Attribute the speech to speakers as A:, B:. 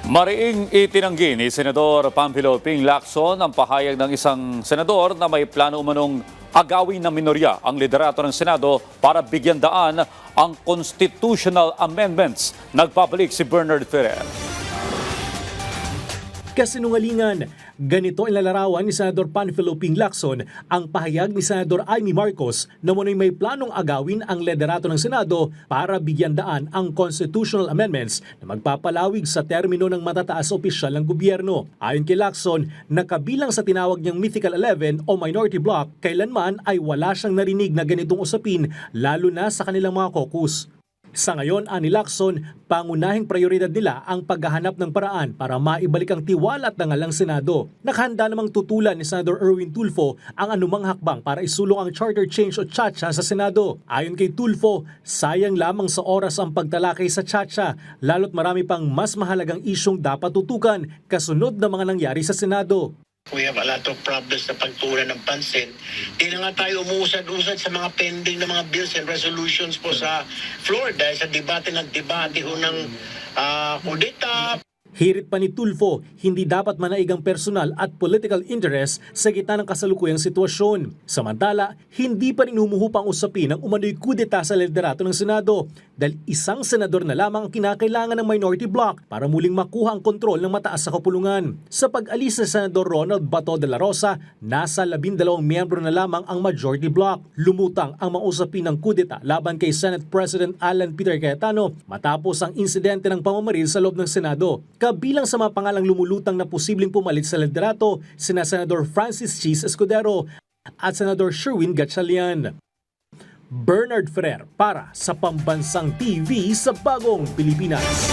A: Mariing itinanggi ni Senador Panfilo Ping Lacson ang pahayag ng isang senador na may plano umanong agawin ng minorya ang liderato ng Senado para bigyan daan ang constitutional amendments. Nagpabalik si Bernard Ferrer.
B: Kasinungalingan, ganito ang lalarawan ni Senador Panfilo Ping Lacson ang pahayag ni Senador Amy Marcos na muna'y may planong agawin ang liderato ng Senado para bigyan daan ang constitutional amendments na magpapalawig sa termino ng matataas opisyal ng gobyerno. Ayon kay Lacson, nakabilang sa tinawag niyang Mythical 11 o Minority Bloc, kailanman ay wala siyang narinig na ganitong usapin lalo na sa kanilang mga caucus. Sa ngayon, ani Lacson, pangunahing prioridad nila ang paghahanap ng paraan para maibalik ang tiwala at dangal ng Senado. Nakahanda namang tutulan ni Senador Erwin Tulfo ang anumang hakbang para isulong ang charter change o Chacha sa Senado. Ayon kay Tulfo, sayang lamang sa oras ang pagtalakay sa Chacha, lalo't marami pang mas mahalagang isyong dapat tutukan kasunod ng mga nangyari sa Senado.
C: We have a lot of problems na pagtuunan ng pansin. Di na nga tayo umuusad-usad sa mga pending na mga bills and resolutions po sa floor dahil sa debate ho ng kudeta.
B: Hirit pa ni Tulfo, hindi dapat manaig ang personal at political interest sa gitna ng kasalukuyang sitwasyon. Samantala, hindi pa rin humuhupang usapin ang umano'y kudeta sa liderato ng Senado dahil isang senador na lamang ang kinakailangan ng minority bloc para muling makuha ang kontrol ng mataas sa kapulungan. Sa pag-alis ni Senador Ronald Bato de la Rosa, nasa 12 miyembro na lamang ang majority bloc. Lumutang ang mga usapin ng kudeta laban kay Senate President Alan Peter Cayetano matapos ang insidente ng pamamaril sa loob ng Senado. Kabilang sa mga pangalang lumulutang na posibleng pumalit sa liderato, sina Senador Francis Chis Escudero at Senador Sherwin Gatchalian. Bernard Ferrer para sa Pambansang TV sa Bagong Pilipinas.